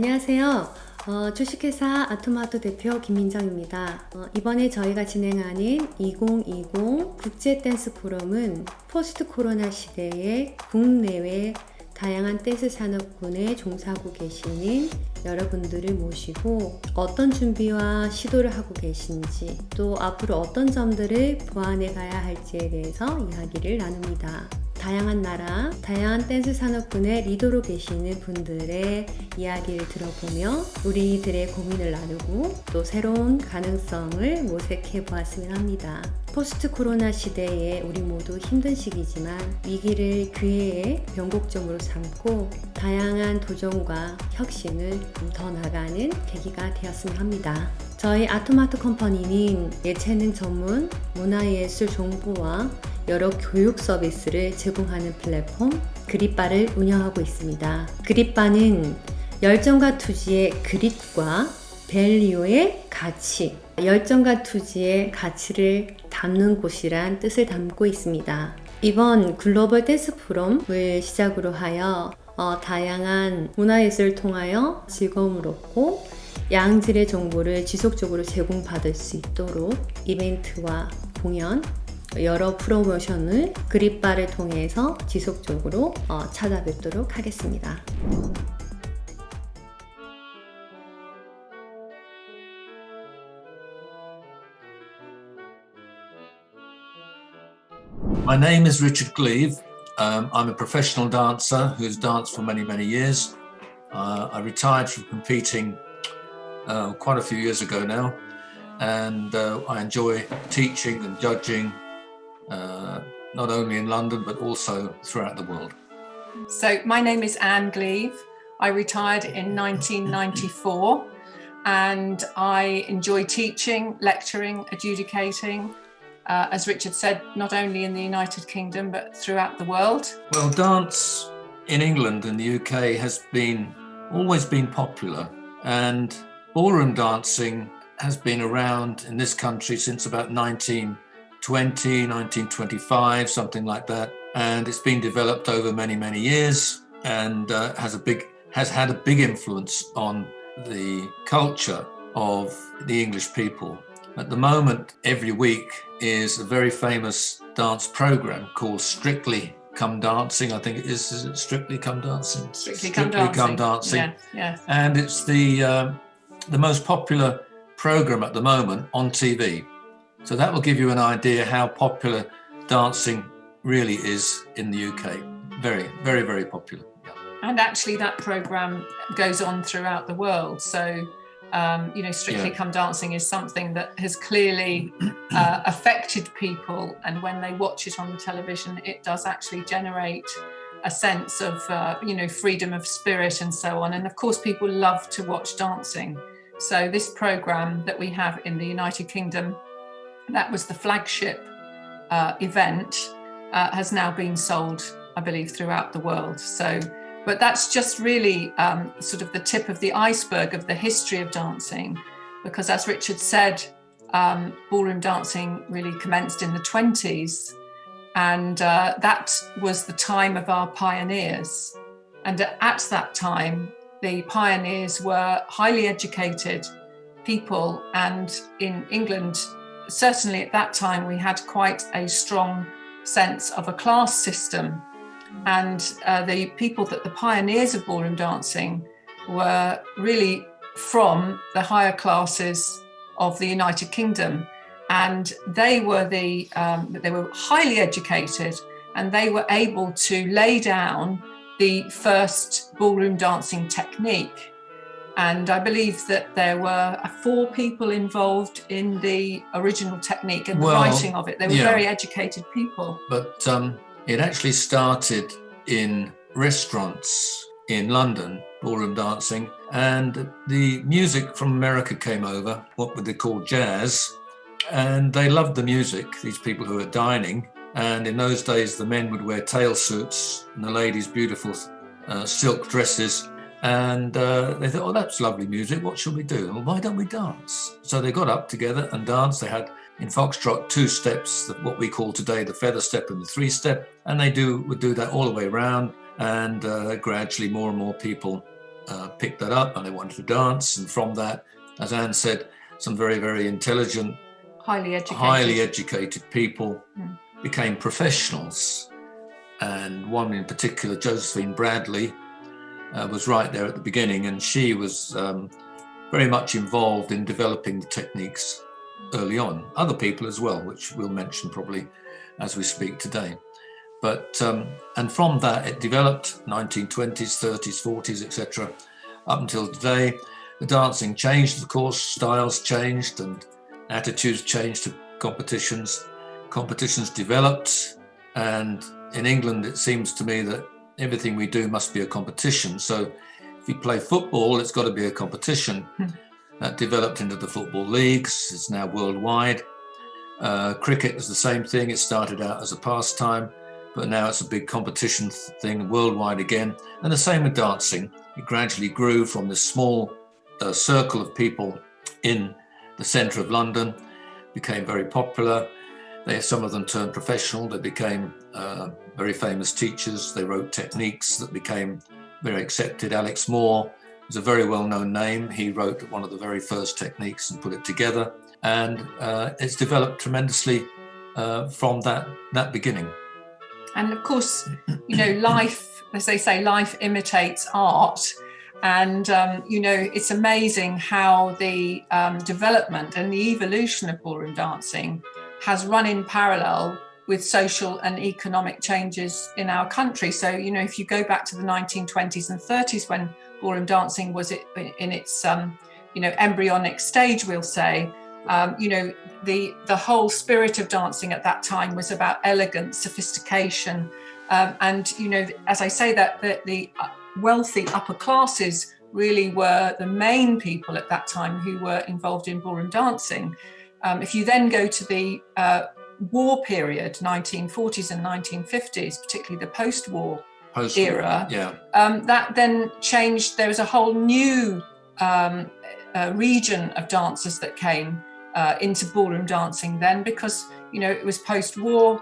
안녕하세요. 주식회사 아토마토 대표 김민정입니다. 이번에 저희가 진행하는 2020 국제댄스포럼은 포스트 코로나 시대에 국내외 다양한 댄스 산업군에 종사하고 계시는 여러분들을 모시고 어떤 준비와 시도를 하고 계신지 또 앞으로 어떤 점들을 보완해 가야 할지에 대해서 이야기를 나눕니다. 다양한 나라, 다양한 댄스 산업군의 리더로 계시는 분들의 이야기를 들어보며 우리들의 고민을 나누고 또 새로운 가능성을 모색해 보았으면 합니다. 포스트 코로나 시대에 우리 모두 힘든 시기지만 위기를 기회의 변곡점으로 삼고 다양한 도전과 혁신을 더 나가는 계기가 되었으면 합니다. 저희 아토마토 컴퍼니는 예체능 전문 문화예술 정보와 여러 교육 서비스를 제공하는 플랫폼 그립바를 운영하고 있습니다. 그립바는 열정과 투지의 그립과 밸류의 가치, 열정과 투지의 가치를 담는 곳이란 뜻을 담고 있습니다. 이번 글로벌 댄스 포럼을 시작으로 하여 다양한 문화예술을 통하여 즐거움을 얻고 양질의 정보를 지속적으로 제공받을 수 있도록 이벤트와 공연, 여러 프로모션을 그립바를 통해서 지속적으로 찾아뵙도록 하겠습니다. My name is Richard Gleave. I'm a professional dancer who's danced for many, many years. I retired from competing quite a few years ago now, and I enjoy teaching and judging, not only in London but also throughout the world. So my name is Anne Gleave. I retired in 1994, and I enjoy teaching, lecturing, adjudicating, as Richard said, not only in the United Kingdom but throughout the world. Well, dance in England and the UK has always been popular, and ballroom dancing has been around in this country since about 1920, 1925, something like that. And it's been developed over many, many years and has had a big influence on the culture of the English people. At the moment, every week is a very famous dance program called Strictly Come Dancing. I think it is it Strictly Come Dancing? Strictly Come Dancing. Yeah. And it's the most popular program at the moment on TV. So that will give you an idea how popular dancing really is in the UK. Very, very, very popular. Yeah. And actually that program goes on throughout the world. So, Strictly Come Dancing is something that has clearly affected people. And when they watch it on the television, it does actually generate a sense of, freedom of spirit and so on. And of course, people love to watch dancing. So this program that we have in the United Kingdom, that was the flagship event, has now been sold, I believe, throughout the world. But that's just really sort of the tip of the iceberg of the history of dancing, because as Richard said, ballroom dancing really commenced in the 20s, and that was the time of our pioneers. And at that time, the pioneers were highly educated people, and in England, certainly at that time, we had quite a strong sense of a class system. And the pioneers of ballroom dancing were really from the higher classes of the United Kingdom, and they were highly educated, and they were able to lay down the first ballroom dancing technique. And I believe that there were 4 people involved in the original technique and the writing of it. They were very educated people. But it actually started in restaurants in London, ballroom dancing, and the music from America came over, what would they call jazz, and they loved the music, these people who were dining. And in those days, the men would wear tail suits and the ladies beautiful silk dresses. And they thought, that's lovely music. What shall we do? Well, why don't we dance? So they got up together and danced. They had, in Foxtrot, 2 steps, what we call today the feather step and the 3-step. And they would do that all the way around. And gradually more and more people picked that up and they wanted to dance. And from that, as Anne said, some very, very intelligent, highly educated people became professionals. And one in particular, Josephine Bradley, was right there at the beginning, and she was very much involved in developing the techniques early on. Other people as well, which we'll mention probably as we speak today. But and from that it developed 1920s, 30s, 40s, etc. Up until today. The dancing changed, of course, styles changed and attitudes changed to competitions. Competitions developed, and in England it seems to me that everything we do must be a competition. So if you play football, it's got to be a competition. That developed into the football leagues. It's now worldwide. Cricket is the same thing. It started out as a pastime, but now it's a big competition thing worldwide again. And the same with dancing. It gradually grew from this small circle of people in the centre of London, became very popular. Some of them turned professional. They became very famous teachers. They wrote techniques that became very accepted. Alex Moore was a very well-known name. He wrote one of the very first techniques and put it together. And it's developed tremendously from that beginning. And of course, you know, life, as they say, life imitates art. And, you know, it's amazing how the development and the evolution of ballroom dancing has run in parallel with social and economic changes in our country. So, you know, if you go back to the 1920s and 30s when ballroom dancing was in its, you know, embryonic stage, we'll say, you know, the whole spirit of dancing at that time was about elegance, sophistication. And, you know, as I say that the wealthy upper classes really were the main people at that time who were involved in ballroom dancing. If you then go to the war period, 1940s and 1950s, particularly the post-war era, that then changed. There was a whole new region of dancers that came into ballroom dancing then, because, you know, it was post-war.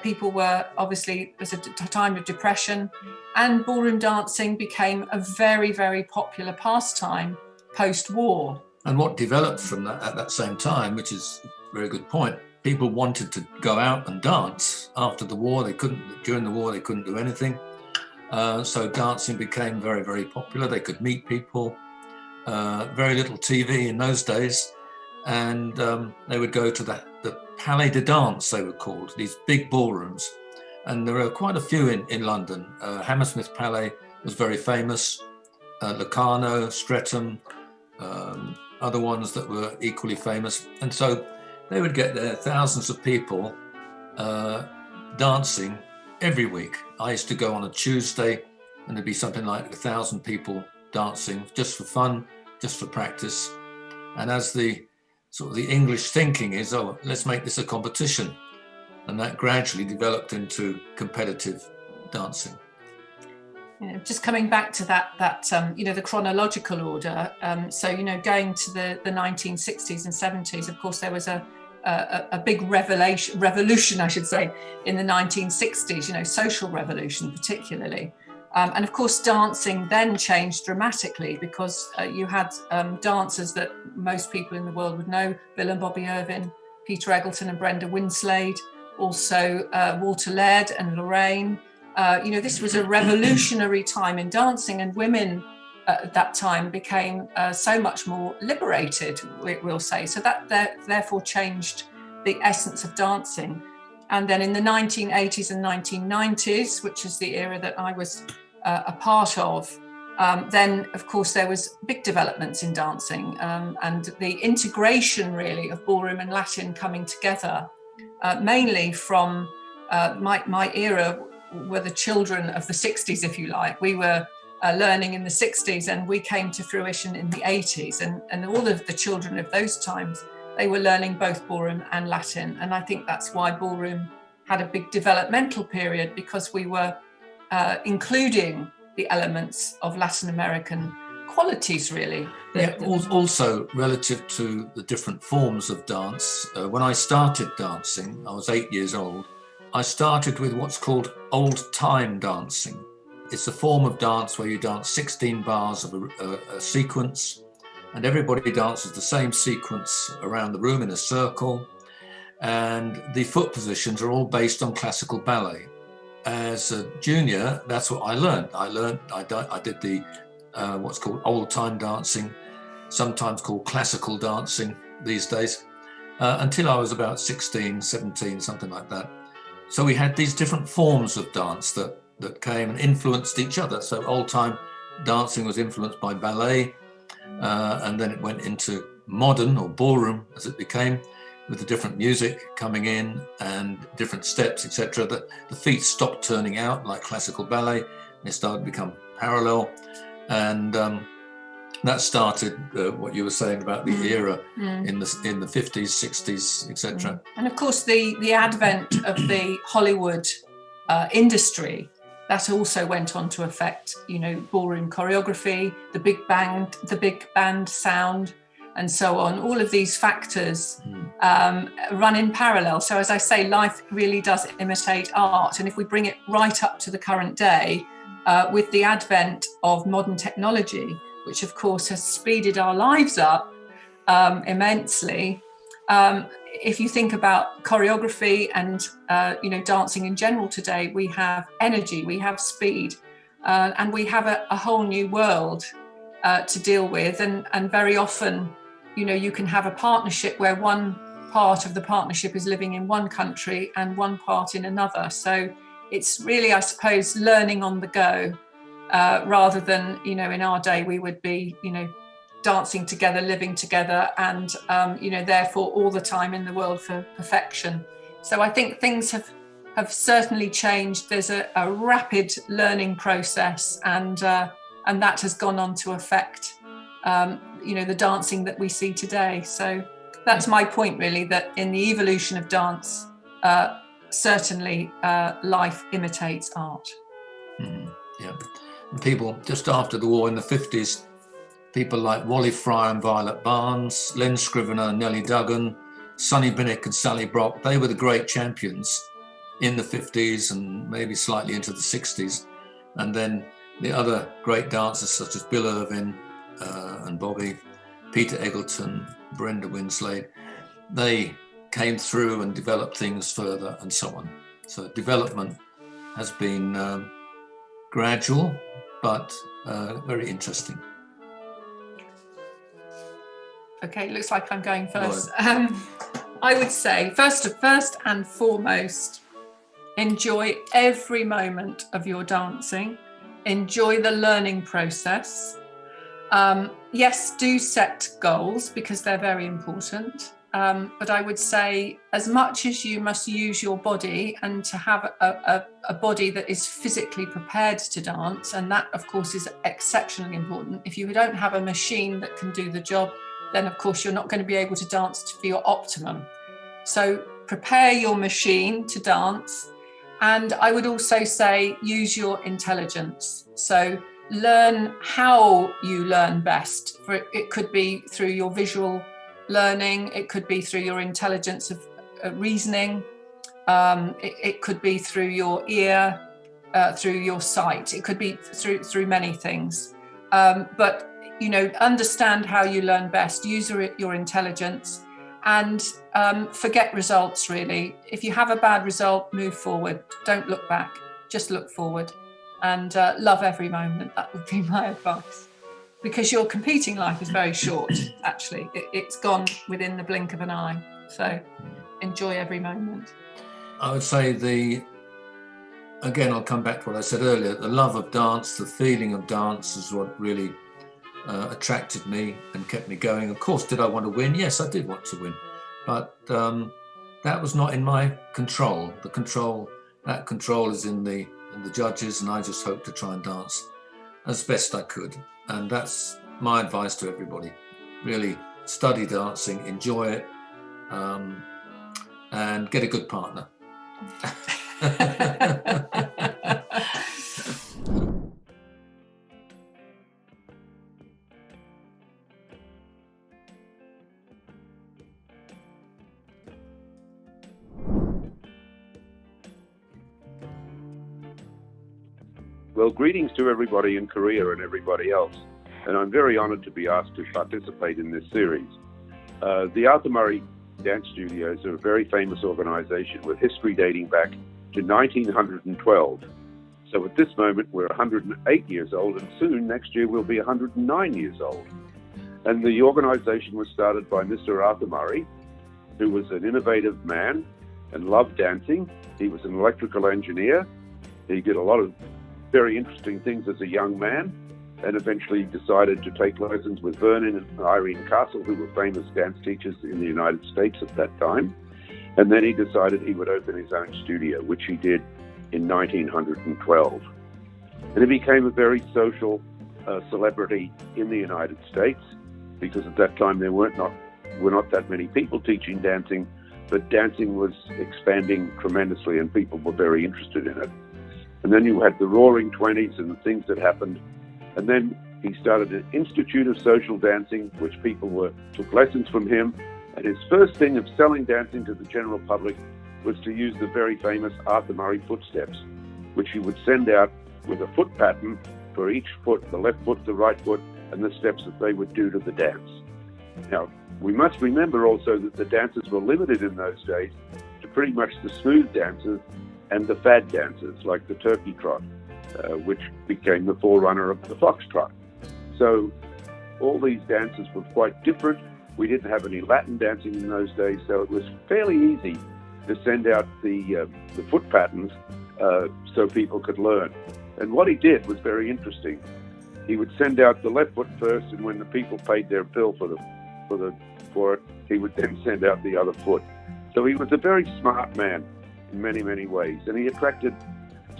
People were obviously, it was a time of depression, and ballroom dancing became a very, very popular pastime post-war. And what developed from that at that same time, which is a very good point, people wanted to go out and dance. After the war, during the war, they couldn't do anything. So dancing became very, very popular. They could meet people, very little TV in those days. And they would go to the Palais de Danse, they were called, these big ballrooms. And there are quite a few in London. Hammersmith Palais was very famous, Locarno, Streatham, other ones that were equally famous. And so they would get there, thousands of people dancing every week. I used to go on a Tuesday and there'd be something like 1,000 people dancing just for fun, just for practice. And as the English thinking is, oh, let's make this a competition. And that gradually developed into competitive dancing. You know, just coming back to that you know, the chronological order. So, you know, going to the 1960s and 70s, of course, there was a big revolution, I should say, in the 1960s, you know, social revolution particularly. And of course, dancing then changed dramatically because you had dancers that most people in the world would know, Bill and Bobby Irvin, Peter Eggleton and Brenda Winslade, also Walter Laird and Lorraine. You know, this was a revolutionary time in dancing, and women at that time became so much more liberated, we'll say. So that therefore changed the essence of dancing. And then in the 1980s and 1990s, which is the era that I was a part of, then, of course, there was big developments in dancing and the integration, really, of ballroom and Latin coming together, mainly from my era were the children of the 60s, if you like. We were learning in the 60s and we came to fruition in the 80s. And all of the children of those times, they were learning both ballroom and Latin. And I think that's why ballroom had a big developmental period, because we were including the elements of Latin American qualities, really. Yeah, also relative to the different forms of dance. When I started dancing, I was 8 years old. I started with what's called old time dancing. it's a form of dance where you dance 16 bars of a sequence, and everybody dances the same sequence around the room in a circle, and the foot positions are all based on classical ballet. As a junior, that's what I learned. I did the what's called old-time dancing, sometimes called classical dancing these days, until I was about 16, 17, something like that. So we had these different forms of dance that came and influenced each other. So old-time dancing was influenced by ballet, and then it went into modern or ballroom as it became, with the different music coming in and different steps, etc. The feet stopped turning out like classical ballet. They started to become parallel. And that started what you were saying about the era in the 50s, 60s, etc. And of course, the advent of the Hollywood industry, that also went on to affect, ballroom choreography, the big band sound, and so on. All of these factors run in parallel. So as I say, life really does imitate art. And if we bring it right up to the current day, with the advent of modern technology, which of course has speeded our lives up immensely, if you think about choreography and dancing in general today, we have energy, we have speed, and we have a whole new world to deal with. And very often, you can have a partnership where one part of the partnership is living in one country and one part in another. So it's really, I suppose, learning on the go, rather than, in our day, we would be, dancing together, living together, and, therefore all the time in the world for perfection. So I think things have certainly changed. There's a rapid learning process, and that has gone on to affect, the dancing that we see today. So that's my point, really, that in the evolution of dance, certainly life imitates art. Yeah. And people, just after the war in the 50s, people like Wally Fry and Violet Barnes, Len Scrivener, Nellie Duggan, Sonny Binnick and Sally Brock, they were the great champions in the 50s and maybe slightly into the 60s. And then the other great dancers such as Bill Irvin and Bobby, Peter Eggleton, Brenda Winslade, they came through and developed things further and so on. So development has been gradual, but very interesting. Okay, looks like I'm going first. I would say, first and foremost, enjoy every moment of your dancing. Enjoy the learning process. Yes, do set goals because they're very important. But I would say, as much as you must use your body and to have a body that is physically prepared to dance, and that, of course, is exceptionally important. If you don't have a machine that can do the job, then, of course, you're not going to be able to dance for your optimum. So prepare your machine to dance. And I would also say, use your intelligence. So learn how you learn best. For it could be through your visual learning, it could be through your intelligence of reasoning, it could be through your ear, through your sight, it could be through many things. But understand how you learn best, use your intelligence, and forget results, really. If you have a bad result, move forward. Don't look back, just look forward, and love every moment. That would be my advice. Because your competing life is very short, actually. It's gone within the blink of an eye. So enjoy every moment. I would say again, I'll come back to what I said earlier, the love of dance, the feeling of dance is what really attracted me and kept me going. Of course, did I want to win? Yes, I did want to win. But that was not in my control. That control is in the judges, and I just hope to try and dance as best I could. And that's my advice to everybody. Really study dancing, enjoy it, and get a good partner. Well, greetings to everybody in Korea and everybody else. And I'm very honored to be asked to participate in this series. The Arthur Murray Dance Studios are a very famous organization with history dating back to 1912. So at this moment, we're 108 years old, and soon, next year, we'll be 109 years old. And the organization was started by Mr. Arthur Murray, who was an innovative man and loved dancing. He was an electrical engineer. He did a lot of very interesting things as a young man, and eventually decided to take lessons with Vernon and Irene Castle, who were famous dance teachers in the United States at that time. And then he decided he would open his own studio, which he did in 1912. And he became a very social celebrity in the United States, because at that time there were not that many people teaching dancing, but dancing was expanding tremendously and people were very interested in it. And then you had the Roaring Twenties and the things that happened. And then he started an Institute of Social Dancing, which people took lessons from him. And his first thing of selling dancing to the general public was to use the very famous Arthur Murray footsteps, which he would send out with a foot pattern for each foot, the left foot, the right foot, and the steps that they would do to the dance. Now, we must remember also that the dancers were limited in those days to pretty much the smooth dancers and the fad dancers, like the turkey trot, which became the forerunner of the foxtrot. So all these dances were quite different. We didn't have any Latin dancing in those days, so it was fairly easy to send out the foot patterns so people could learn. And what he did was very interesting. He would send out the left foot first, and when the people paid their bill for it, he would then send out the other foot. So he was a very smart man in many, many ways, and he attracted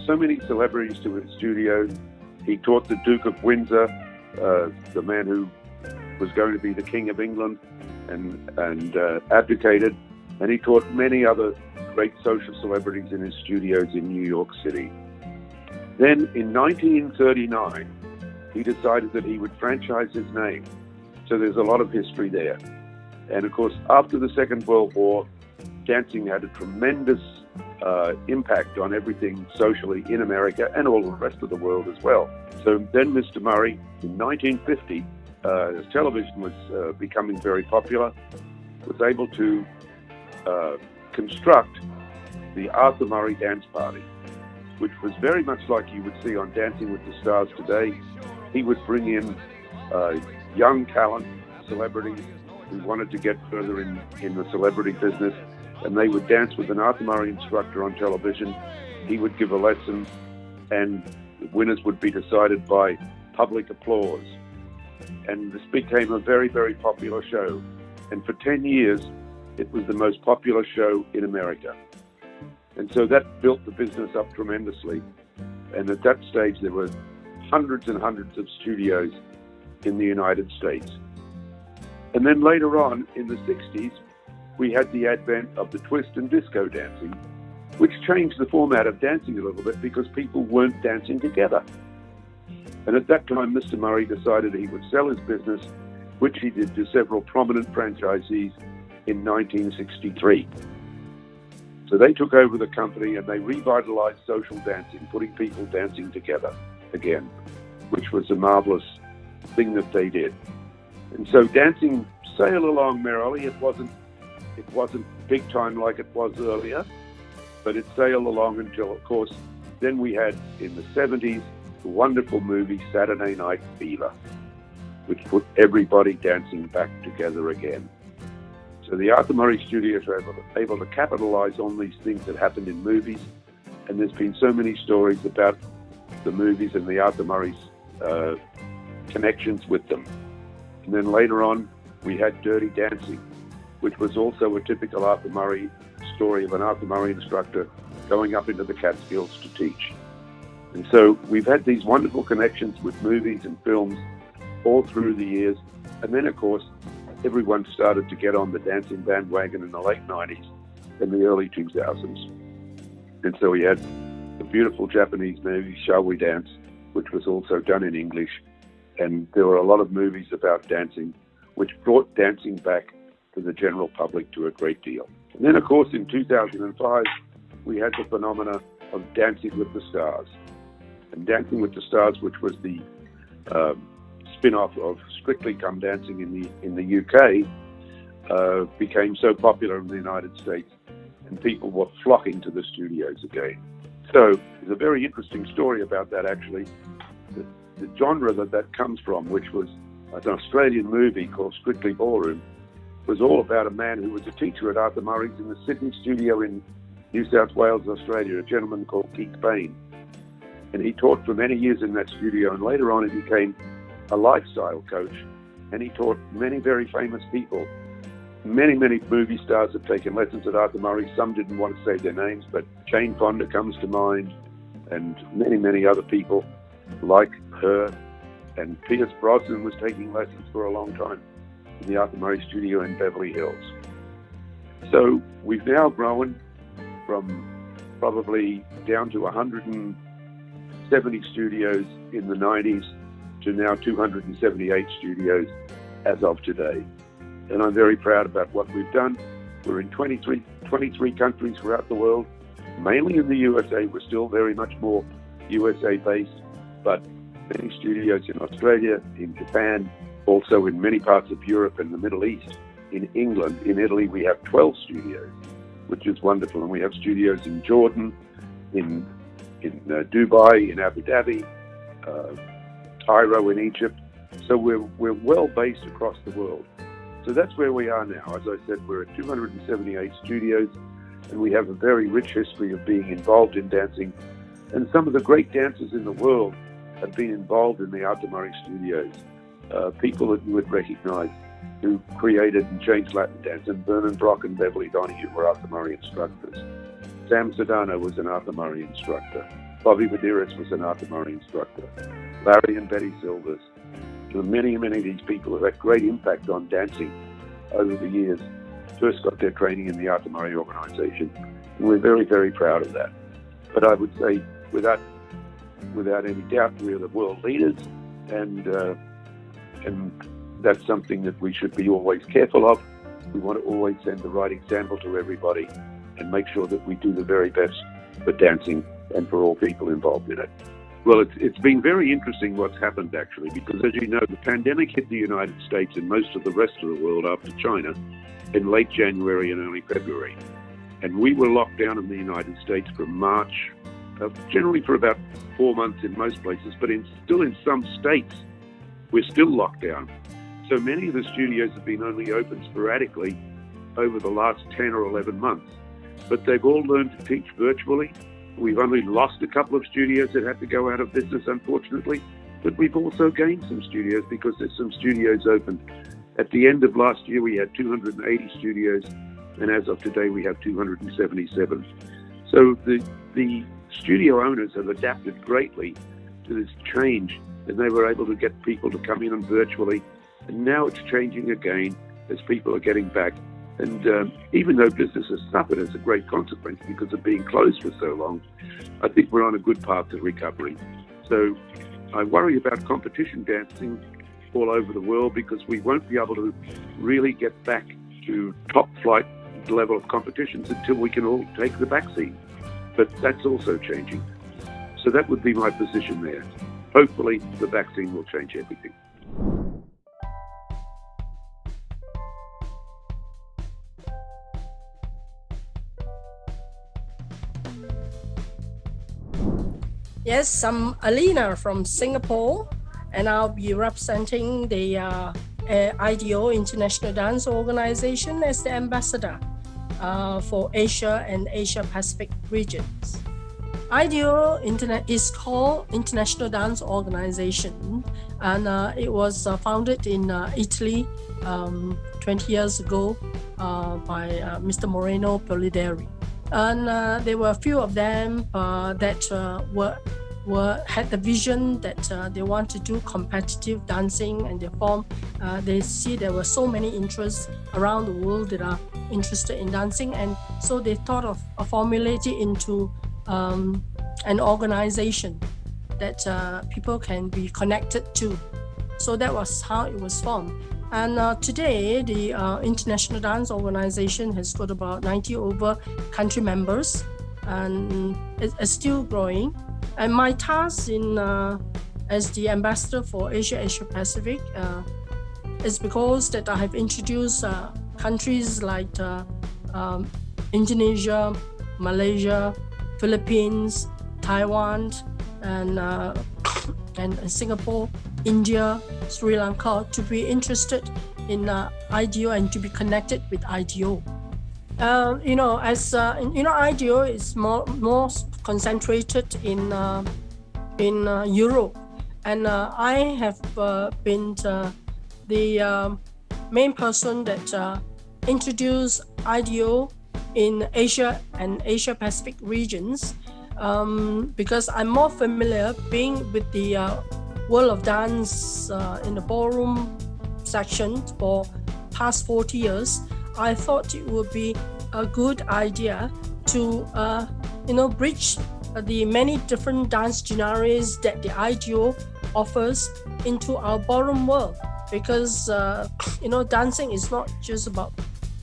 so many celebrities to his studio. He taught the Duke of Windsor, the man who was going to be the King of England, and abdicated, and he taught many other great social celebrities in his studios in New York City. Then in 1939, he decided that he would franchise his name. So there's a lot of history there. And of course, after the Second World War, dancing had a tremendous impact on everything socially in America and all the rest of the world as well. So then Mr. Murray, in 1950, as television was becoming very popular, was able to construct the Arthur Murray Dance Party, which was very much like you would see on Dancing with the Stars today. He would bring in young talent, celebrities who wanted to get further in the celebrity business, and they would dance with an Arthur Murray instructor on television. He would give a lesson, and the winners would be decided by public applause. And this became a very, very popular show. And for 10 years, it was the most popular show in America. And so that built the business up tremendously. And at that stage, there were hundreds and hundreds of studios in the United States. And then later on, in the 60s, we had the advent of the twist and disco dancing, which changed the format of dancing a little bit because people weren't dancing together. And at that time, Mr. Murray decided he would sell his business, which he did to several prominent franchisees in 1963. So they took over the company and they revitalized social dancing, putting people dancing together again, which was a marvelous thing that they did. And so dancing sailed along merrily. It wasn't big time like it was earlier, but it sailed along until, of course, then we had in the 70s the wonderful movie Saturday Night Fever, which put everybody dancing back together again. So the Arthur Murray Studios were able to capitalize on these things that happened in movies, and there's been so many stories about the movies and the Arthur Murray's connections with them. And then later on, we had Dirty Dancing, which was also a typical Arthur Murray story of an Arthur Murray instructor going up into the Catskills to teach. And so we've had these wonderful connections with movies and films all through the years. And then, of course, everyone started to get on the dancing bandwagon in the late 90s and the early 2000s. And so we had the beautiful Japanese movie, Shall We Dance, which was also done in English. And there were a lot of movies about dancing, which brought dancing back to the general public to a great deal. And then, of course, in 2005, we had the phenomena of Dancing with the Stars. And Dancing with the Stars, which was the spin-off of Strictly Come Dancing in the UK, became so popular in the United States, and people were flocking to the studios again. So there's a very interesting story about that, actually. The genre that comes from, which was an Australian movie called Strictly Ballroom, was all about a man who was a teacher at Arthur Murray's in the Sydney studio in New South Wales, Australia, a gentleman called Keith Bain. And he taught for many years in that studio, and later on he became a lifestyle coach, and he taught many very famous people. Many movie stars have taken lessons at Arthur Murray. Some didn't want to say their names, but Jane Fonda comes to mind, and many other people like her. And Pierce Brosnan was taking lessons for a long time in the Arthur Murray studio in Beverly Hills. So we've now grown from probably down to 170 studios in the 90s to now 278 studios as of today. And I'm very proud about what we've done. We're in 23 countries throughout the world, mainly in the USA. We're still very much more USA-based, but many studios in Australia, in Japan, also in many parts of Europe and the Middle East. In England, in Italy, we have 12 studios, which is wonderful. And we have studios in Jordan, in Dubai, in Abu Dhabi, Cairo in Egypt. So we're well based across the world. So that's where we are now. As I said, we're at 278 studios, and we have a very rich history of being involved in dancing. And some of the great dancers in the world have been involved in the Arthur Murray studios. People that you would recognize who created and changed Latin dance, and Vernon Brock and Beverly Donahue were Arthur Murray instructors. Sam Sedano was an Arthur Murray instructor. Bobby Medeiros was an Arthur Murray instructor. Larry and Betty Silvers. Many of these people have had great impact on dancing over the years. First got their training in the Arthur Murray organization, and we're very, very proud of that. But I would say, without any doubt, we're the world leaders, and that's something that we should be always careful of. We want to always send the right example to everybody and make sure that we do the very best for dancing and for all people involved in it. Well, it's been very interesting what's happened, actually, because as you know, the pandemic hit the United States and most of the rest of the world after China in late January and early February. And we were locked down in the United States from March, generally for about 4 months in most places, but still in some states, we're still locked down. So many of the studios have been only open sporadically over the last 10 or 11 months. But they've all learned to teach virtually. We've only lost a couple of studios that had to go out of business, unfortunately. But we've also gained some studios because there's some studios open. At the end of last year, we had 280 studios, and as of today, we have 277. So the studio owners have adapted greatly to this change, and they were able to get people to come in and virtually. And now it's changing again as people are getting back. And even though business has suffered as a great consequence because of being closed for so long, I think we're on a good path to recovery. So I worry about competition dancing all over the world because we won't be able to really get back to top flight level of competitions until we can all take the vaccine. But that's also changing. So that would be my position there. Hopefully the vaccine will change everything. Yes, I'm Aleena from Singapore, and I'll be representing the IDO International Dance Organization as the ambassador for Asia and Asia Pacific regions. IDO is called International Dance Organization, and it was founded in Italy 20 years ago by Mr. Moreno Polideri. And there were a few of them that had the vision that they want to do competitive dancing, and they see there were so many interests around the world that are interested in dancing, and so they thought of formulating into an organization that people can be connected to. So that was how it was formed. And today, the International Dance Organization has got about 90 over country members, and it's still growing. And my task as the ambassador for Asia Pacific is because that I have introduced countries like Indonesia, Malaysia, Philippines, Taiwan, and Singapore, India, Sri Lanka to be interested in IDO and to be connected with IDO. IDO is more concentrated in Europe, and I have been the main person that introduced IDO in Asia and Asia Pacific regions, because I'm more familiar being with the world of dance in the ballroom section for past 40 years. I thought it would be a good idea to bridge the many different dance genres that the IDO offers into our ballroom world, because dancing is not just about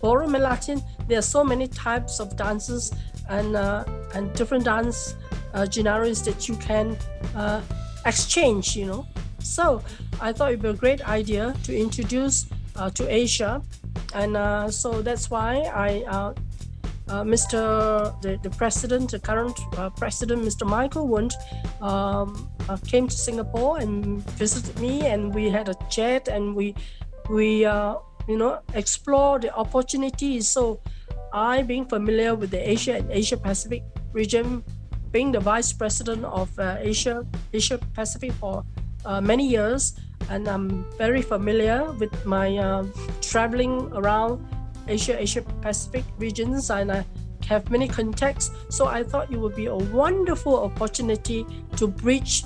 ballroom and Latin. There are so many types of dances and different dance genres that you can exchange, So I thought it would be a great idea to introduce to Asia, and so that's why the president, the current president, Mr. Marko came to Singapore and visited me, and we had a chat, and we explore the opportunities. So I, being familiar with the Asia and Asia Pacific region, being the vice president of Asia Pacific for many years, and I'm very familiar with my traveling around Asia Pacific regions, and I have many contacts. So I thought it would be a wonderful opportunity to bridge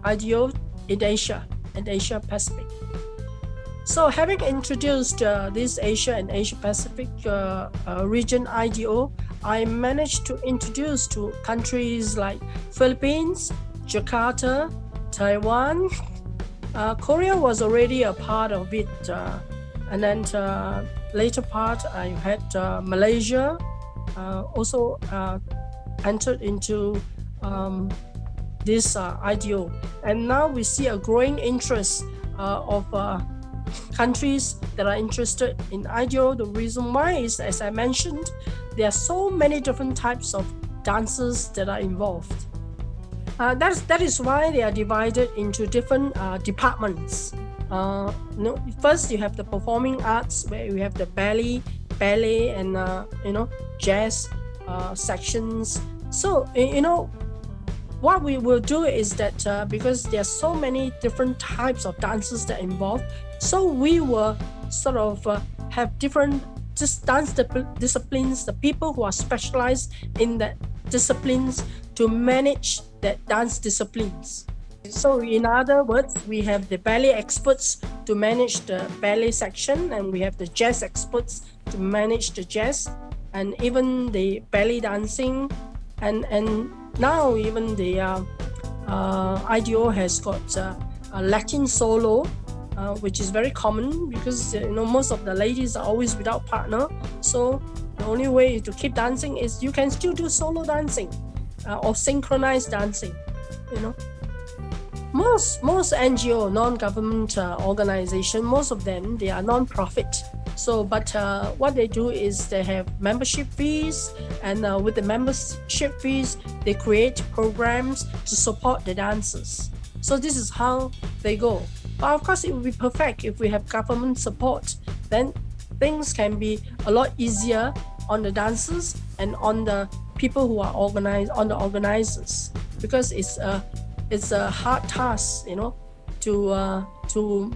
IDO in Asia and Asia Pacific. So having introduced this Asia and Asia Pacific region IDO, I managed to introduce to countries like Philippines, Jakarta, Taiwan. Korea was already a part of it, and then later part I had Malaysia also entered into this IDO, and now we see a growing interest of countries that are interested in IDO. The reason why is, as I mentioned, there are so many different types of dances that are involved. That is why they are divided into different departments. First, you have the performing arts, where you have the ballet, and jazz sections. So what we will do is that because there are so many different types of dances that are involved, so we will sort of have different dance disciplines, the people who are specialized in that disciplines to manage that dance disciplines. So in other words, we have the ballet experts to manage the ballet section, and we have the jazz experts to manage the jazz, and even the ballet dancing, and now even the IDO has got a Latin solo, which is very common because most of the ladies are always without partner. So the only way to keep dancing is you can still do solo dancing or synchronized dancing. Most NGO, non-government organization, most of them, they are non-profit. So, but what they do is they have membership fees, and with the membership fees, they create programs to support the dancers. So this is how they go. But of course, it would be perfect if we have government support. Then things can be a lot easier on the dancers and on the people who are organized, on the organizers, because it's a hard task, to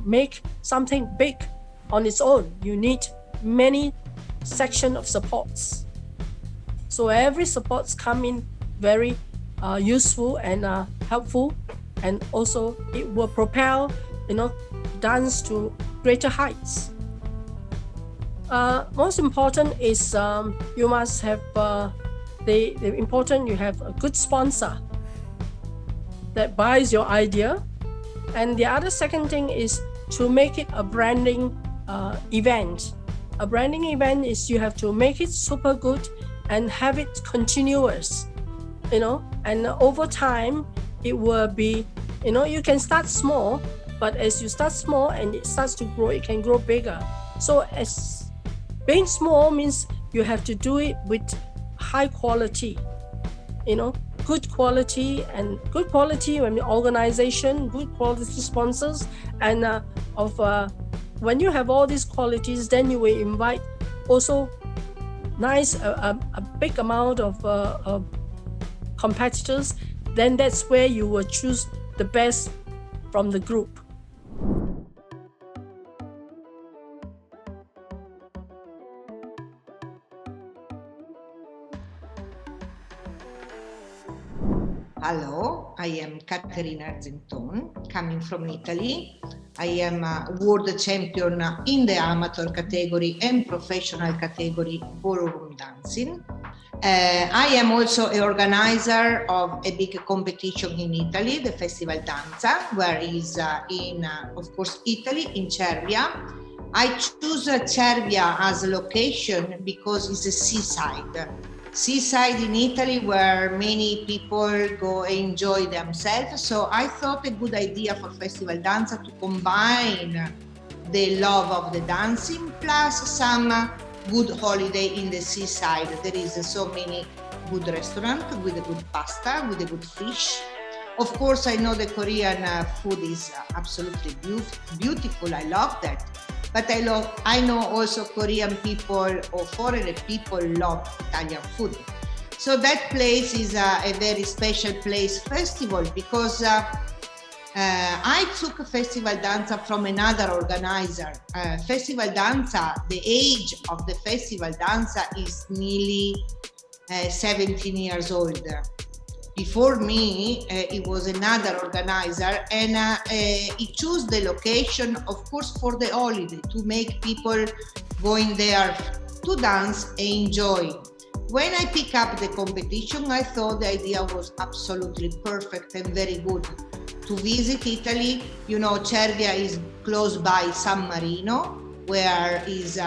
make something big on its own. You need many sections of supports. So every supports come in very useful and helpful, and also it will propel dance to greater heights. Most important is you must have you have a good sponsor that buys your idea, and the other second thing is to make it a branding event. A branding event is you have to make it super good and have it continuous. and over time it will be, you can start small, but as you start small and it starts to grow, it can grow bigger. So as being small means you have to do it with high quality, good quality when the organization, good quality sponsors, and when you have all these qualities, then you will invite also a big amount of competitors. Then that's where you will choose the best from the group. Hello, I am Caterina Arzenton, coming from Italy. I am a world champion in the amateur category and professional category ballroom dancing. I am also an organizer of a big competition in Italy, the Festival Danza, where is in, of course, Italy, in Cervia. I choose Cervia as a location because it's a seaside in Italy where many people go enjoy themselves. So I thought a good idea for Festival Danza to combine the love of the dancing plus some good holiday in the seaside. There is so many good restaurants with a good pasta, with a good fish. Of course, I know the Korean food is absolutely beautiful. I love that. But I know also Korean people or foreign people love Italian food. So that place is a very special place, festival, because I took a Festival Danza from another organizer. Festival Danza, the age of the Festival Danza is nearly 17 years old. Before me, it was another organizer, and he chose the location, of course, for the holiday, to make people going there to dance and enjoy. When I pick up the competition, I thought the idea was absolutely perfect and very good. To visit Italy, Cervia is close by San Marino, where is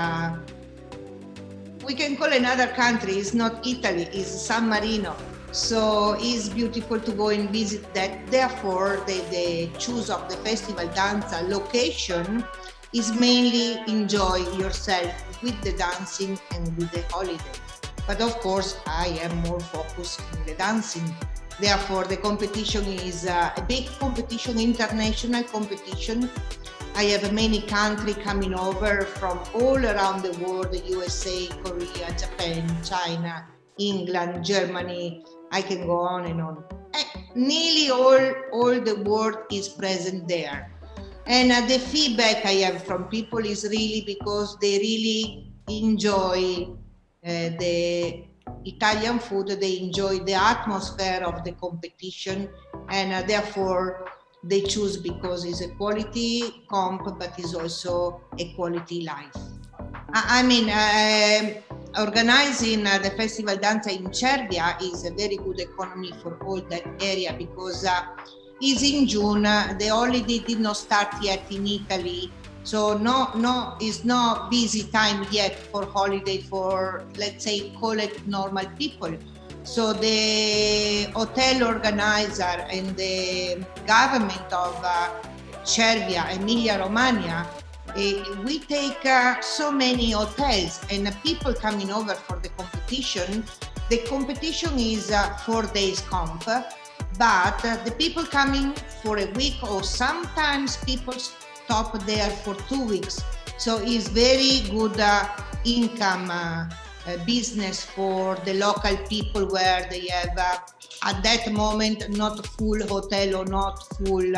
we can call another country. It's not Italy, it's San Marino. So it's beautiful to go and visit that. Therefore, the choose of the Festival Danza location is mainly enjoy yourself with the dancing and with the holiday. But of course, I am more focused on the dancing. Therefore, the competition is a big competition, international competition. I have many countries coming over from all around the world, the USA, Korea, Japan, China, England, Germany. I can go on and on. Nearly all the world is present there. And the feedback I have from people is really because they really enjoy the Italian food, they enjoy the atmosphere of the competition, and therefore they choose because it's a quality comp, but it's also a quality life. Organizing the Festival Danza in Cervia is a very good economy for all that area because it's in June. The holiday did not start yet in Italy, so it's not busy time yet for holiday for, let's say, call it normal people. So the hotel organizer and the government of Cervia, Emilia-Romagna, we take so many hotels and people coming over for the competition. The competition is 4 days comp, but the people coming for a week or sometimes people stop there for 2 weeks. So it's very good income business for the local people where they have at that moment not full hotel or not full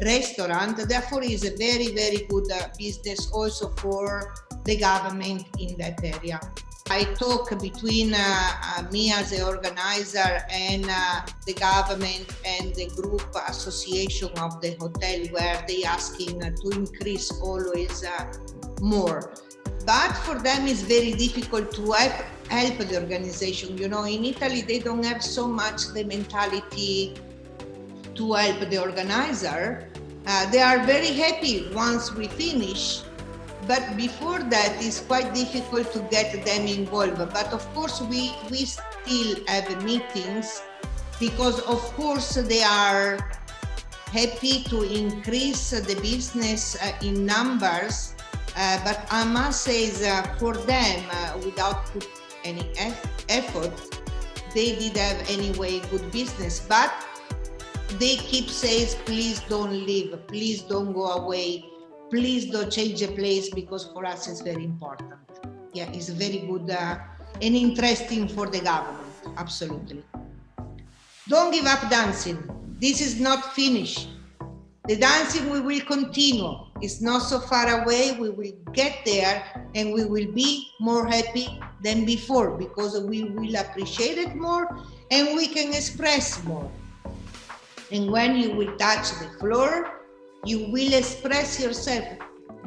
restaurant. Therefore is a very, very good business also for the government in that area. I talk between me as an organizer and the government and the group association of the hotel where they asking to increase always more. But for them it's very difficult to help the organization. In Italy they don't have so much the mentality to help the organizer. They are very happy once we finish, but before that it's quite difficult to get them involved. But of course we still have meetings because of course they are happy to increase the business in numbers, but I must say that for them, without put any effort, they did have anyway good business, but they keep saying, please don't leave, please don't go away, please don't change the place, because for us it's very important. Yeah, it's very good and interesting for the government, absolutely. Don't give up dancing. This is not finished. The dancing we will continue. It's not so far away. We will get there and we will be more happy than before because we will appreciate it more and we can express more. And when you will touch the floor, you will express yourself.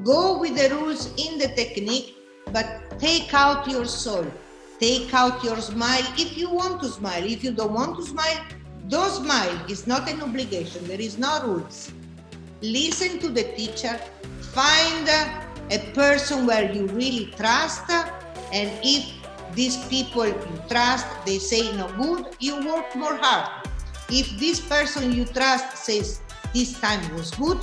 Go with the rules in the technique, but take out your soul. Take out your smile if you want to smile. If you don't want to smile, don't smile. It's not an obligation. There is no rules. Listen to the teacher. Find a person where you really trust. And if these people you trust, they say no good, you work more hard. If this person you trust says this time was good,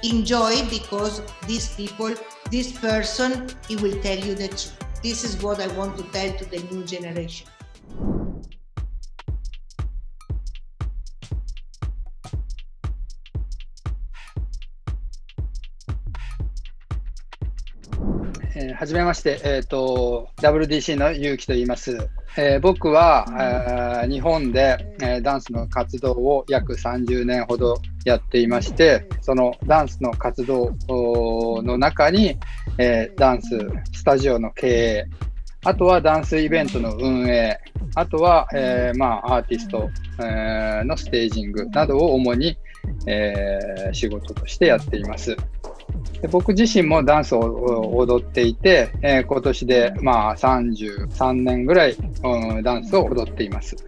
enjoy because these people, this person, he will tell you the truth. This is what I want to tell to the new generation. はじめまして、WDC のゆうきと言います。僕は日本でダンスの活動を約30年ほどやっていまして、そのダンスの活動の中にダンススタジオの経営、あとはダンスイベントの運営、あとはアーティストのステージングなどを主に仕事としてやっています。で僕自身もダンスを踊っていて、今年で33年ぐらい、ダンスを踊っています。ス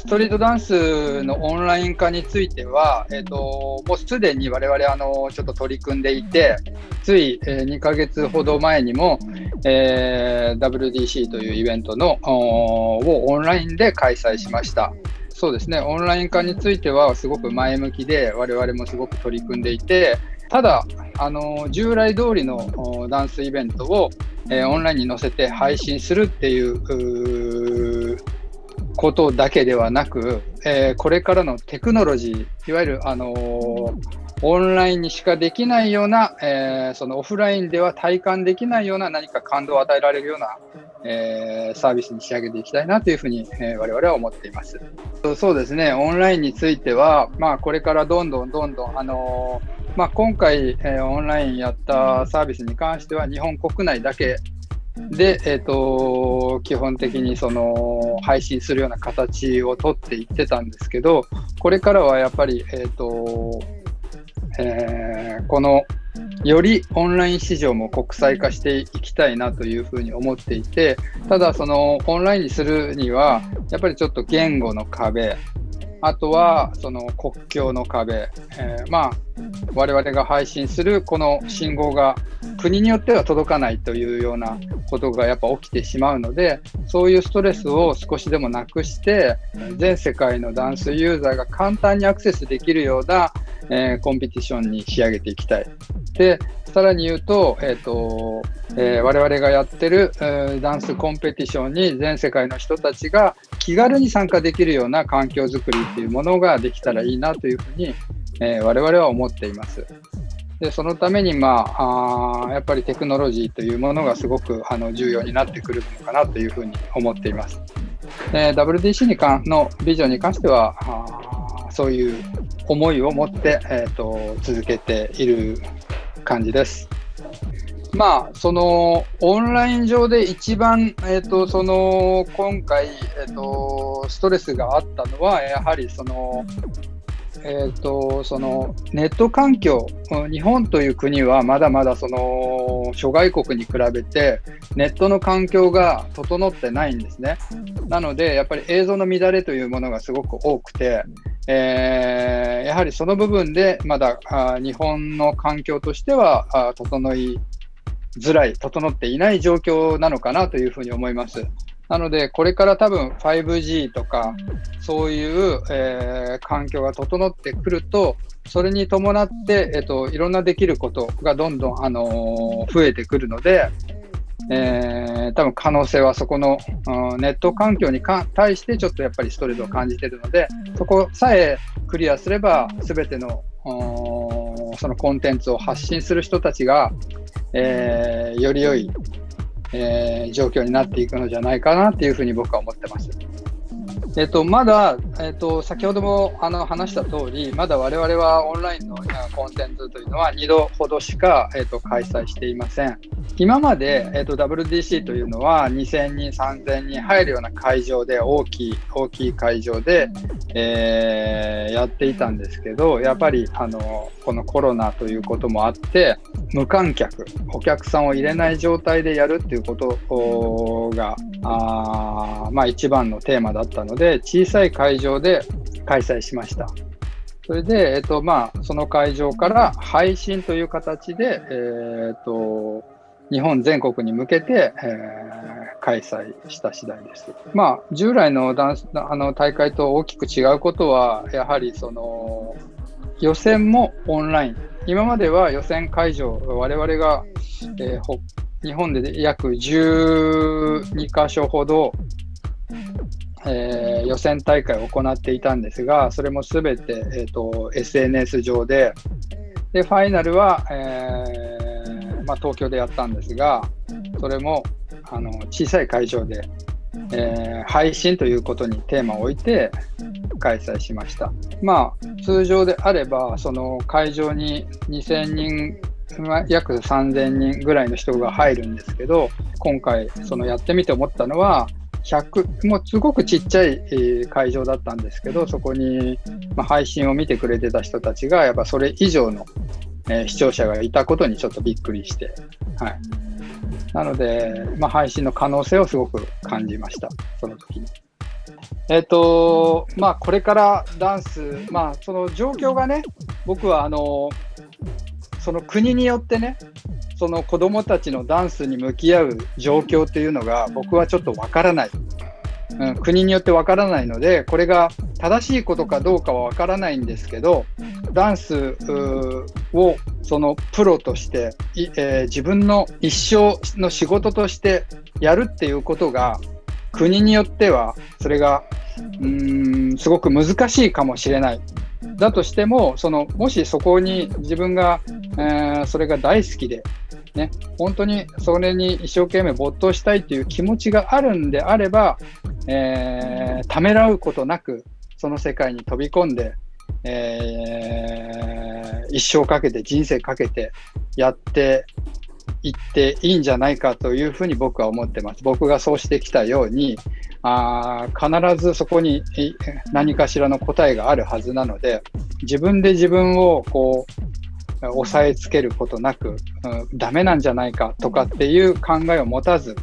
トリートダンスのオンライン化については、もうすでに我々ちょっと取り組んでいて、つい2ヶ月ほど前にも、WDC というイベントをオンラインで開催しました。そうですね、オンライン化についてはすごく前向きで、我々もすごく取り組んでいて、ただ従来通りのダンスイベントを、オンラインに載せて配信するっていうことだけではなく、これからのテクノロジー、いわゆるオンラインにしかできないような、そのオフラインでは体感できないような何か感動を与えられるような、サービスに仕上げていきたいなというふうに、我々は思っています。そうですね、オンラインについては、これからどんどん今回、オンラインやったサービスに関しては日本国内だけで、基本的にその配信するような形をとっていってたんですけど、これからはやっぱり、このよりオンライン市場も国際化していきたいなというふうに思っていて、ただそのオンラインにするにはやっぱりちょっと言語の壁、あとはその国境の壁、我々が配信するこの信号が国によっては届かないというようなことがやっぱ起きてしまうので、そういうストレスを少しでもなくして全世界のダンスユーザーが簡単にアクセスできるような、コンペティションに仕上げていきたい。でさらに言うと、我々がやってる、ダンスコンペティションに全世界の人たちが気軽に参加できるような環境づくりっていうものができたらいいなというふうに、我々は思っています。でそのために、やっぱりテクノロジーというものがすごく重要になってくるのかなというふうに思っています。WDC のビジョンに関してはそういう思いを持って、続けている感じです。そのオンライン上で一番、今回、ストレスがあったのはやはりそのネット環境、日本という国はまだまだその諸外国に比べてネットの環境が整ってないんですね。なのでやっぱり映像の乱れというものがすごく多くて、やはりその部分でまだ日本の環境としては整っていない状況なのかなというふうに思います。なので、これから多分 5G とか、そういう、環境が整ってくると、それに伴って、いろんなできることがどんどん、増えてくるので、多分可能性はそこの、ネット環境に対してちょっとやっぱりストレスを感じているので、そこさえクリアすれば、すべてのそのコンテンツを発信する人たちが、より良い、状況になっていくのじゃないかなっていうふうに僕は思ってます。まだ、先ほども話した通り、まだ我々はオンラインのコンテンツというのは2度ほどしか、開催していません。今まで、WDC というのは2000人、3000人入るような会場で、大きい会場で、やっていたんですけど、やっぱりこのコロナということもあって、無観客、お客さんを入れない状態でやるっていうことが、一番のテーマだったので、小さい会場で開催しました。それで、その会場から配信という形で、日本全国に向けて、開催した次第です。従来の大会と大きく違うことは、やはりその予選もオンライン。今までは予選会場、我々が、日本で約12カ所ほど、予選大会を行っていたんですが、それもすべて、SNS 上で、ファイナルは、東京でやったんですが、それも小さい会場で、配信ということにテーマを置いて開催しました。通常であれば、その会場に2000人、約3000人ぐらいの人が入るんですけど、今回やってみて思ったのは、もうすごくちっちゃい会場だったんですけど、そこに配信を見てくれてた人たちが、やっぱそれ以上の視聴者がいたことにちょっとびっくりして、はい。なので、配信の可能性をすごく感じました、その時に。これからダンス、その状況がね、僕はその国によってね、その子どもたちのダンスに向き合う状況っていうのが僕はちょっとわからない、国によってわからないので、これが正しいことかどうかはわからないんですけど、ダンスをそのプロとして、自分の一生の仕事としてやるっていうことが、国によってはそれがすごく難しいかもしれない。だとしても、もしそこに自分が、それが大好きで、ね、本当にそれに一生懸命没頭したいという気持ちがあるんであれば、ためらうことなくその世界に飛び込んで、一生かけて人生かけてやっていっていいんじゃないかというふうに僕は思ってます。僕がそうしてきたように、必ずそこに何かしらの答えがあるはずなので、自分で自分を押さえつけることなく、ダメなんじゃないかとかっていう考えを持たず、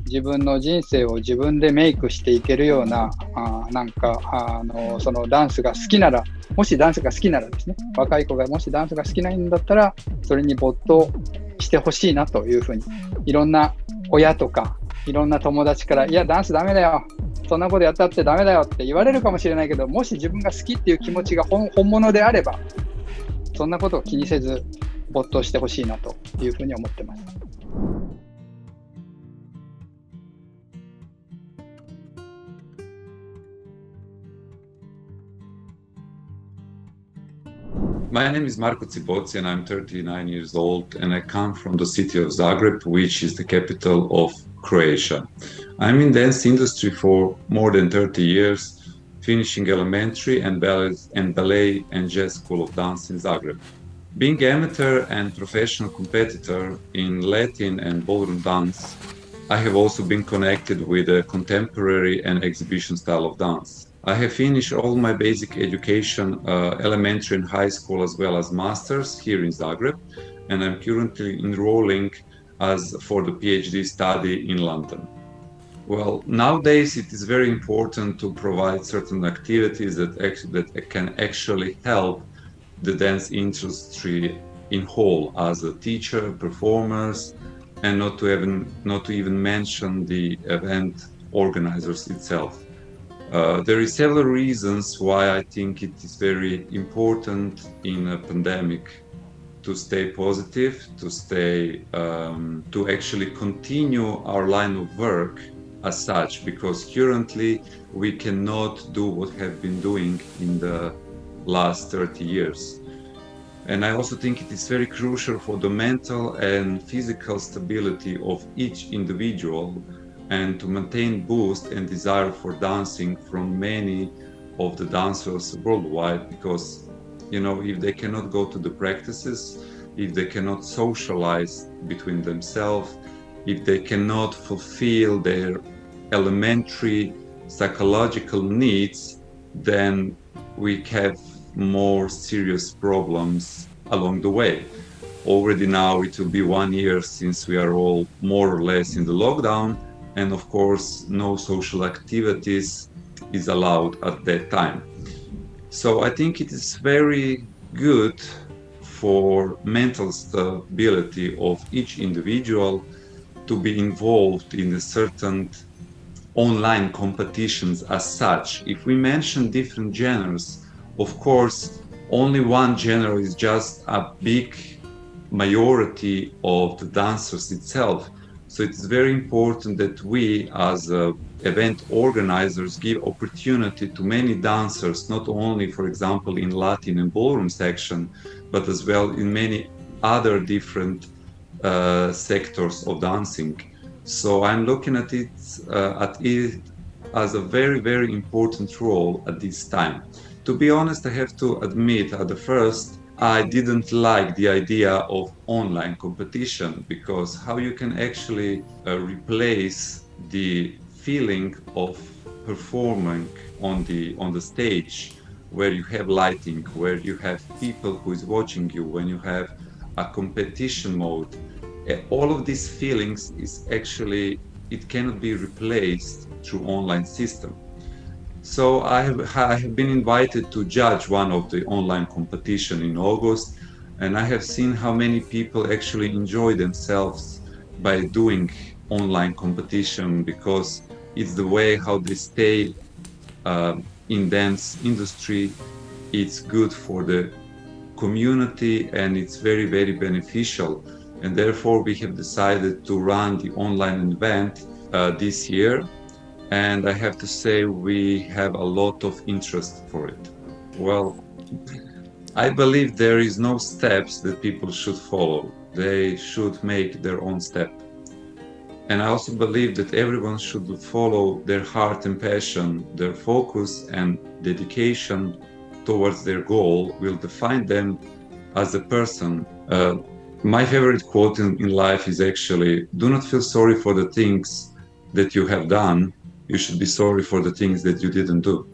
自分の人生を自分でメイクしていけるような、そのダンスが好きなら、もしダンスが好きならですね、若い子がもしダンスが好きなんだったら、それに没頭してほしいなというふうに、いろんな親とか、いろんな友達から、いや、ダンスダメだよ、そんなことやったってダメだよって言われるかもしれないけど、もし自分が好きっていう気持ちが本物であれば、そんなことを気にせず没頭してほしいなというふうに思ってます。My name is Marko and I'm 39 years old and I come from the city of Zagreb, which is the capital of Croatia. I'm in the dance industry for more than 30 years, finishing elementary and ballet and jazz school of dance in Zagreb. Being amateur and professional competitor in Latin and ballroom dance, I have also been connected with a contemporary and exhibition style of dance. I have finished all my basic education, elementary and high school, as well as masters here in Zagreb, and I'm currently enrolling for the PhD study in London. Well, nowadays it is very important to provide certain activities that can actually help the dance industry in whole, as a teacher, performers, and not to even mention the event organizers itself. There is several reasons why I think it is very important in a pandemic to stay positive, to stay, to actually continue our line of work as such, because currently we cannot do what we have been doing in the last 30 years. And I also think it is very crucial for the mental and physical stability of each individual and to maintain boost and desire for dancing from many of the dancers worldwide, because if they cannot go to the practices, if they cannot socialize between themselves, if they cannot fulfill their elementary psychological needs, then we have more serious problems along the way. Already now it will be 1 year since we are all more or less in the lockdown, and of course no social activities is allowed at that time. So I think it is very good for mental stability of each individual to be involved in a certain online competitions as such. If we mention different genres, of course, only one genre is just a big majority of the dancers itself. So it's very important that we as event organizers give opportunity to many dancers, not only, for example, in Latin and ballroom section, but as well in many other different sectors of dancing. So I'm looking at it as a very, very important role at this time. To be honest, I have to admit at the first, I didn't like the idea of online competition, because how you can actually replace the feeling of performing on the stage, where you have lighting, where you have people who is watching you, when you have a competition mode. All of these feelings is actually, it cannot be replaced through online system. So I have been invited to judge one of the online competition in August, and I have seen how many people actually enjoy themselves by doing online competition, because it's the way how they stay in dance industry. It's good for the community and it's very, very beneficial. And therefore we have decided to run the online event this year. And I have to say we have a lot of interest for it. Well, I believe there is no steps that people should follow. They should make their own step. And I also believe that everyone should follow their heart and passion. Their focus and dedication towards their goal will define them as a person. My favorite quote in life is actually, do not feel sorry for the things that you have done. You should be sorry for the things that you didn't do.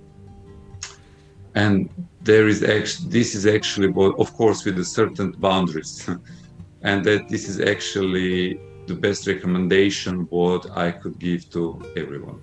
And this is actually, of course, with a certain boundaries. And that this is actually the best recommendation what I could give to everyone.